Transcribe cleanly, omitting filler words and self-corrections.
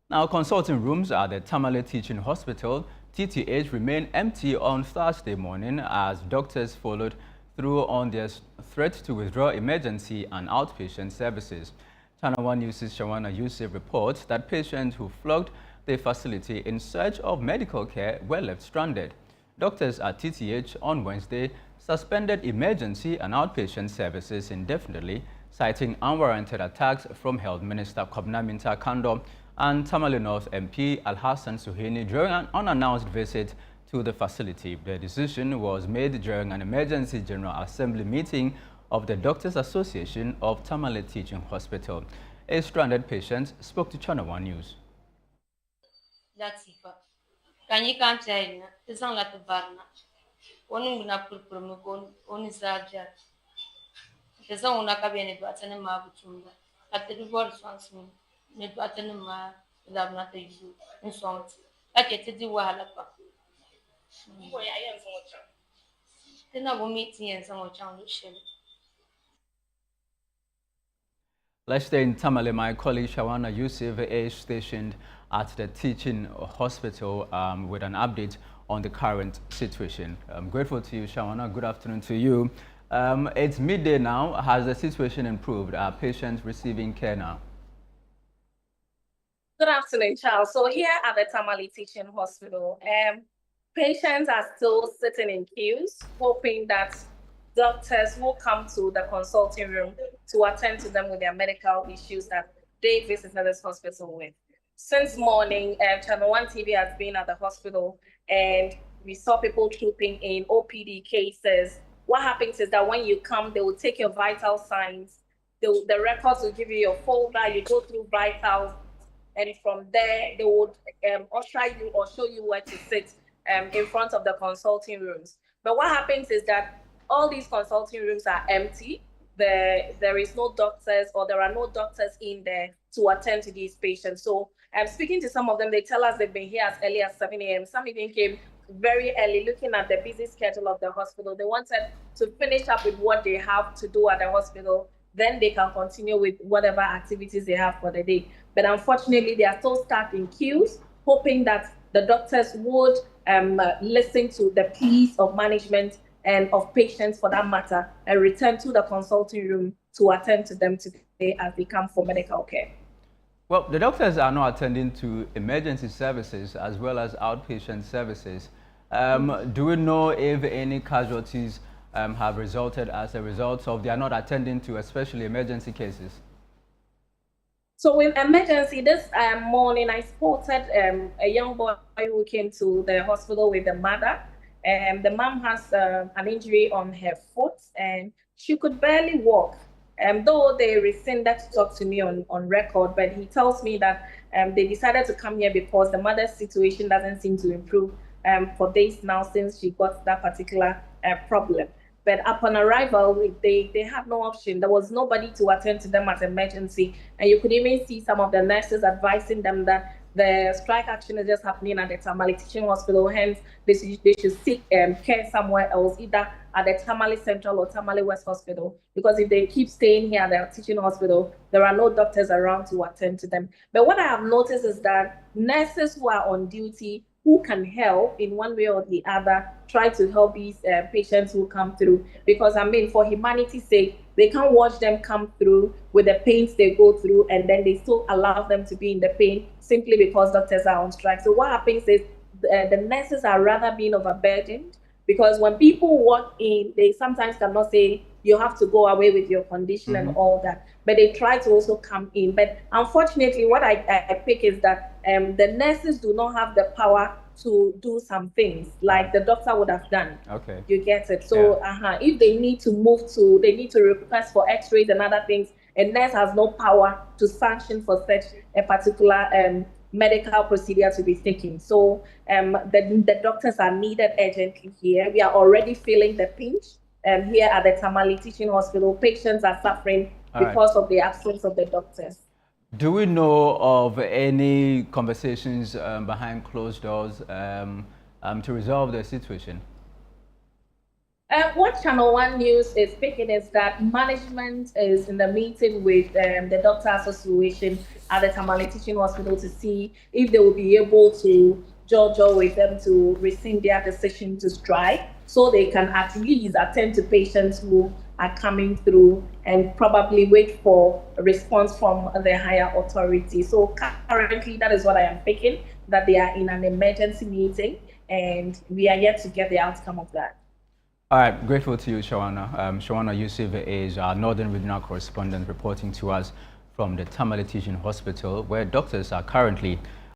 Now, consulting rooms at the Tamale Teaching Hospital, TTH, remained empty on Thursday morning as doctors followed through on their threat to withdraw emergency and outpatient services. Channel One News' Shawana Yusuf reports that patients who flocked the facility in search of medical care were left stranded. Doctors at TTH on Wednesday suspended emergency and outpatient services indefinitely, citing unwarranted attacks from Health Minister Kobna Minta Kando and Tamale North MP Al-Hassan Suhaini during an unannounced visit to the facility. The decision was made during an emergency General Assembly meeting of the Doctors Association of Tamale Teaching Hospital. A stranded patient spoke to Channel One News. Let's stay in Tamale. My colleague Shawana Yusuf is stationed at the teaching hospital with an update on the current situation. I'm grateful to you, Shawana. Good afternoon to you. It's midday now. Has the situation improved? Are patients receiving care now? Good afternoon, Charles. So here at the Tamale Teaching Hospital, patients are still sitting in queues, hoping that doctors will come to the consulting room to attend to them with their medical issues that they visited this hospital with. Since morning, Channel One TV has been at the hospital and we saw people trooping in, OPD cases. What happens is that when you come, they will take your vital signs. The records will give you your folder, you go through vitals, and from there, they would usher you or show you where to sit in front of the consulting rooms. But what happens is that all these consulting rooms are empty. There is no doctors, or there are no doctors in there to attend to these patients. So I'm speaking to some of them. They tell us they've been here as early as 7 a.m. Some even came very early, looking at the busy schedule of the hospital. They wanted to finish up with what they have to do at the hospital. Then they can continue with whatever activities they have for the day. But unfortunately, they are still stuck in queues, hoping that the doctors would listen to the pleas of management and of patients for that matter, and return to the consulting room to attend to them today as they come for medical care. Well, the doctors are now attending to emergency services as well as outpatient services. Do we know if any casualties have resulted as a result of they are not attending to especially emergency cases? So with emergency, this morning I spotted a young boy who came to the hospital with the mother. The mom has an injury on her foot and she could barely walk. Though they rescinded to talk to me on record, but he tells me that they decided to come here because the mother's situation doesn't seem to improve for days now since she got that particular problem. But upon arrival, they had no option. There was nobody to attend to them as emergency. And you could even see some of the nurses advising them that the strike action is just happening at the Tamale Teaching Hospital. Hence, they should seek care somewhere else, either at the Tamale Central or Tamale West Hospital. Because if they keep staying here at the teaching hospital, there are no doctors around to attend to them. But what I have noticed is that nurses who are on duty, who can help in one way or the other, try to help these patients who come through. Because, I mean, for humanity's sake, they can't watch them come through with the pains they go through and then they still allow them to be in the pain simply because doctors are on strike. So what happens is the nurses are rather being overburdened, because when people walk in, they sometimes cannot say, you have to go away with your condition and all that. But they try to also come in. But unfortunately, what I pick is that the nurses do not have the power to do some things like the doctor would have done. Okay. You get it? So if they need to they need to request for x-rays and other things, a nurse has no power to sanction for such a particular medical procedure to be taken. So the doctors are needed urgently here. We are already feeling the pinch here at the Tamale Teaching Hospital. Patients are suffering because of the absence of the doctors. Do we know of any conversations behind closed doors to resolve the situation? What Channel One News is picking is that management is in the meeting with the Doctor Association at the Tamale Teaching Hospital to see if they will be able to judge with them to rescind their decision to strike, so they can at least attend to patients who are coming through and probably wait for a response from the higher authority. So currently, that is what I am picking, that they are in an emergency meeting, and we are yet to get the outcome of that. All right, grateful to you, Shawana. Shawana Yusuf is our Northern Regional Correspondent reporting to us from the Tamale Teaching Hospital, where doctors are currently